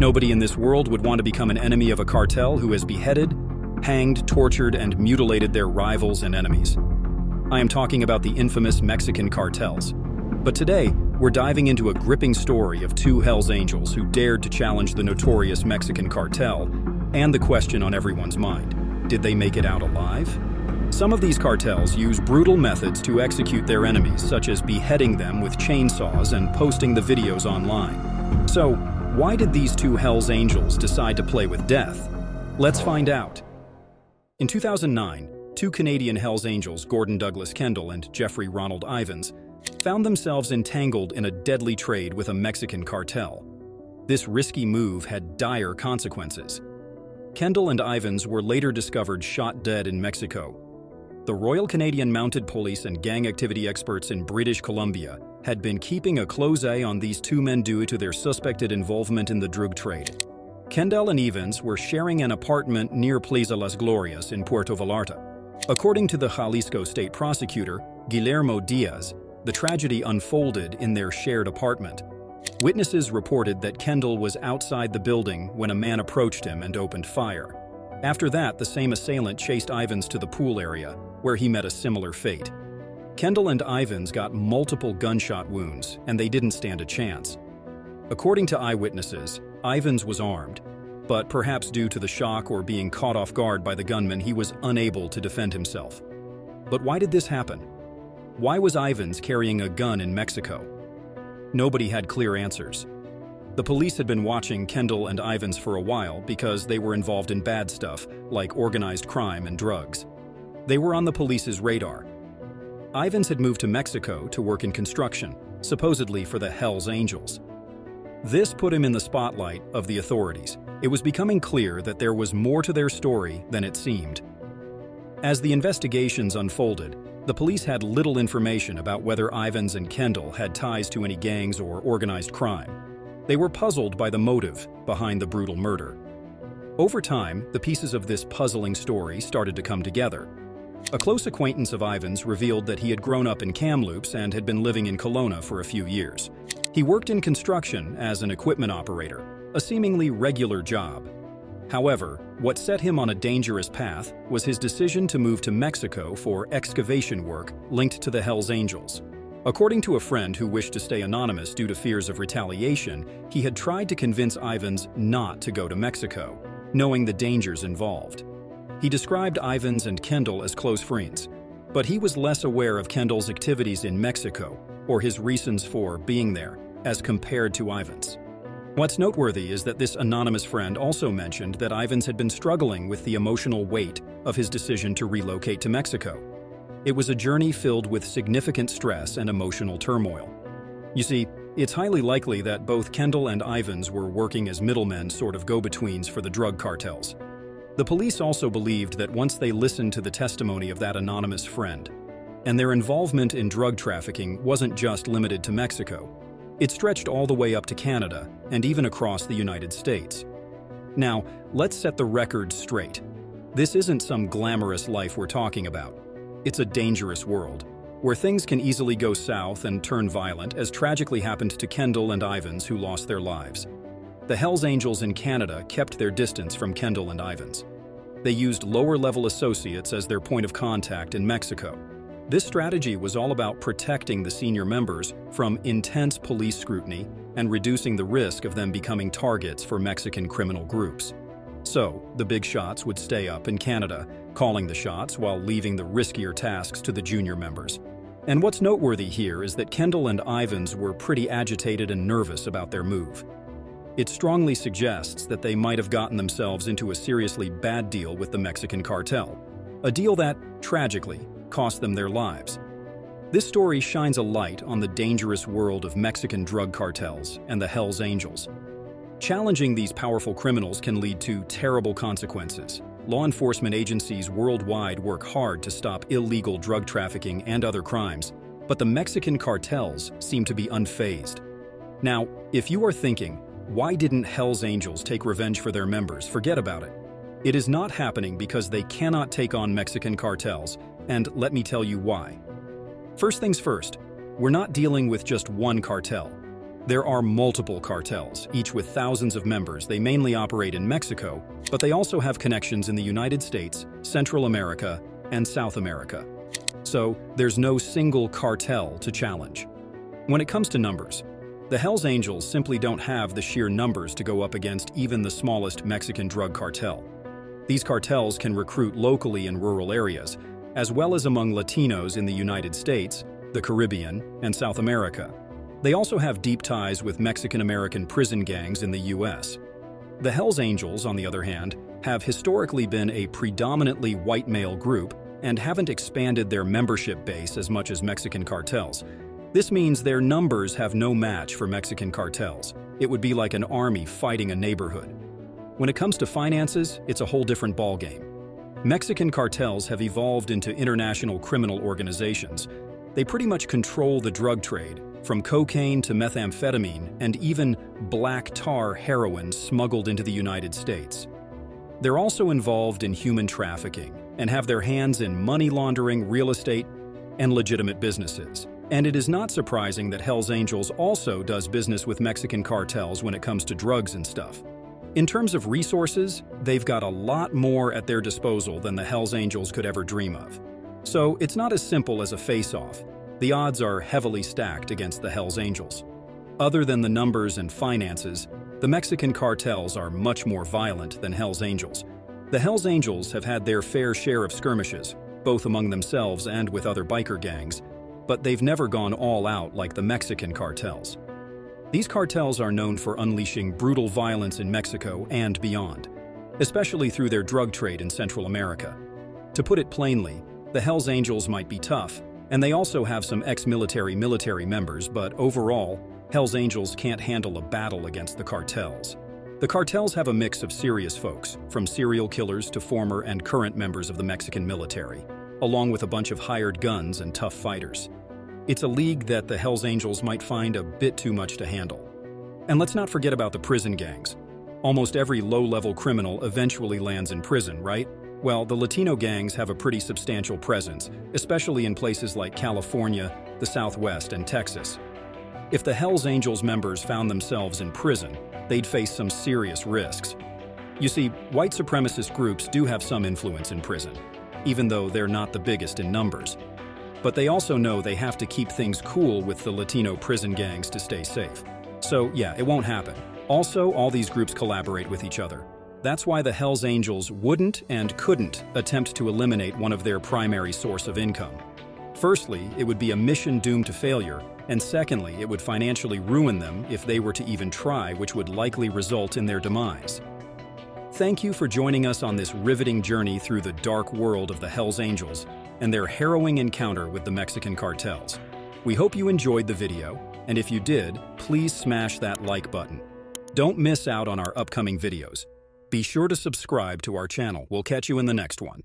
Nobody in this world would want to become an enemy of a cartel who has beheaded, hanged, tortured, and mutilated their rivals and enemies. I am talking about the infamous Mexican cartels. But today, we're diving into a gripping story of two Hells Angels who dared to challenge the notorious Mexican cartel, and the question on everyone's mind: did they make it out alive? Some of these cartels use brutal methods to execute their enemies, such as beheading them with chainsaws and posting the videos online. So, why did these two Hells Angels decide to play with death? Let's find out. In 2009, two Canadian Hells Angels, Gordon Douglas Kendall and Jeffrey Ronald Ivins, found themselves entangled in a deadly trade with a Mexican cartel. This risky move had dire consequences. Kendall and Ivins were later discovered shot dead in Mexico. The Royal Canadian Mounted Police and gang activity experts in British Columbia had been keeping a close eye on these two men due to their suspected involvement in the drug trade. Kendall and Ivins were sharing an apartment near Plaza Las Glorias in Puerto Vallarta. According to the Jalisco state prosecutor, Guillermo Diaz, the tragedy unfolded in their shared apartment. Witnesses reported that Kendall was outside the building when a man approached him and opened fire. After that, the same assailant chased Ivins to the pool area, where he met a similar fate. Kendall and Ivins got multiple gunshot wounds, and they didn't stand a chance. According to eyewitnesses, Ivins was armed, but perhaps due to the shock or being caught off guard by the gunman, he was unable to defend himself. But why did this happen? Why was Ivins carrying a gun in Mexico? Nobody had clear answers. The police had been watching Kendall and Ivins for a while because they were involved in bad stuff like organized crime and drugs. They were on the police's radar. Ivins had moved to Mexico to work in construction, supposedly for the Hells Angels. This put him in the spotlight of the authorities. It was becoming clear that there was more to their story than it seemed. As the investigations unfolded, the police had little information about whether Ivins and Kendall had ties to any gangs or organized crime. They were puzzled by the motive behind the brutal murder. Over time, the pieces of this puzzling story started to come together. A close acquaintance of Ivins revealed that he had grown up in Kamloops and had been living in Kelowna for a few years. He worked in construction as an equipment operator, a seemingly regular job. However, what set him on a dangerous path was his decision to move to Mexico for excavation work linked to the Hells Angels. According to a friend who wished to stay anonymous due to fears of retaliation, he had tried to convince Ivins not to go to Mexico, knowing the dangers involved. He described Ivins and Kendall as close friends, but he was less aware of Kendall's activities in Mexico or his reasons for being there as compared to Ivins. What's noteworthy is that this anonymous friend also mentioned that Ivins had been struggling with the emotional weight of his decision to relocate to Mexico. It was a journey filled with significant stress and emotional turmoil. You see, it's highly likely that both Kendall and Ivins were working as middlemen, sort of go-betweens for the drug cartels. The police also believed that once they listened to the testimony of that anonymous friend, and their involvement in drug trafficking wasn't just limited to Mexico, it stretched all the way up to Canada and even across the United States. Now, let's set the record straight. This isn't some glamorous life we're talking about. It's a dangerous world, where things can easily go south and turn violent, as tragically happened to Kendall and Ivins, who lost their lives. The Hells Angels in Canada kept their distance from Kendall and Ivins. They used lower-level associates as their point of contact in Mexico. This strategy was all about protecting the senior members from intense police scrutiny and reducing the risk of them becoming targets for Mexican criminal groups. So, the big shots would stay up in Canada, calling the shots while leaving the riskier tasks to the junior members. And what's noteworthy here is that Kendall and Ivins were pretty agitated and nervous about their move. It strongly suggests that they might have gotten themselves into a seriously bad deal with the Mexican cartel, a deal that, tragically, cost them their lives. This story shines a light on the dangerous world of Mexican drug cartels and the Hells Angels. Challenging these powerful criminals can lead to terrible consequences. Law enforcement agencies worldwide work hard to stop illegal drug trafficking and other crimes, but the Mexican cartels seem to be unfazed. Now, if you are thinking, why didn't Hells Angels take revenge for their members? Forget about it. It is not happening because they cannot take on Mexican cartels, and let me tell you why. First things first, we're not dealing with just one cartel. There are multiple cartels, each with thousands of members. They mainly operate in Mexico, but they also have connections in the United States, Central America, and South America. So, there's no single cartel to challenge. When it comes to numbers, the Hells Angels simply don't have the sheer numbers to go up against even the smallest Mexican drug cartel. These cartels can recruit locally in rural areas, as well as among Latinos in the United States, the Caribbean, and South America. They also have deep ties with Mexican-American prison gangs in the U.S. The Hells Angels, on the other hand, have historically been a predominantly white male group and haven't expanded their membership base as much as Mexican cartels. This means their numbers have no match for Mexican cartels. It would be like an army fighting a neighborhood. When it comes to finances, it's a whole different ballgame. Mexican cartels have evolved into international criminal organizations. They pretty much control the drug trade, from cocaine to methamphetamine and even black tar heroin smuggled into the United States. They're also involved in human trafficking and have their hands in money laundering, real estate, and legitimate businesses. And it is not surprising that Hells Angels also does business with Mexican cartels when it comes to drugs and stuff. In terms of resources, they've got a lot more at their disposal than the Hells Angels could ever dream of. So it's not as simple as a face-off. The odds are heavily stacked against the Hells Angels. Other than the numbers and finances, the Mexican cartels are much more violent than Hells Angels. The Hells Angels have had their fair share of skirmishes, both among themselves and with other biker gangs, but they've never gone all out like the Mexican cartels. These cartels are known for unleashing brutal violence in Mexico and beyond, especially through their drug trade in Central America. To put it plainly, the Hells Angels might be tough, and they also have some ex-military members, but overall, Hells Angels can't handle a battle against the cartels. The cartels have a mix of serious folks, from serial killers to former and current members of the Mexican military, along with a bunch of hired guns and tough fighters. It's a league that the Hells Angels might find a bit too much to handle. And let's not forget about the prison gangs. Almost every low-level criminal eventually lands in prison, right? Well, the Latino gangs have a pretty substantial presence, especially in places like California, the Southwest, and Texas. If the Hells Angels members found themselves in prison, they'd face some serious risks. You see, white supremacist groups do have some influence in prison, even though they're not the biggest in numbers. But they also know they have to keep things cool with the Latino prison gangs to stay safe. So yeah, it won't happen. Also, all these groups collaborate with each other. That's why the Hells Angels wouldn't and couldn't attempt to eliminate one of their primary source of income. Firstly, it would be a mission doomed to failure, and secondly, it would financially ruin them if they were to even try, which would likely result in their demise. Thank you for joining us on this riveting journey through the dark world of the Hells Angels and their harrowing encounter with the Mexican cartels. We hope you enjoyed the video, and if you did, please smash that like button. Don't miss out on our upcoming videos. Be sure to subscribe to our channel. We'll catch you in the next one.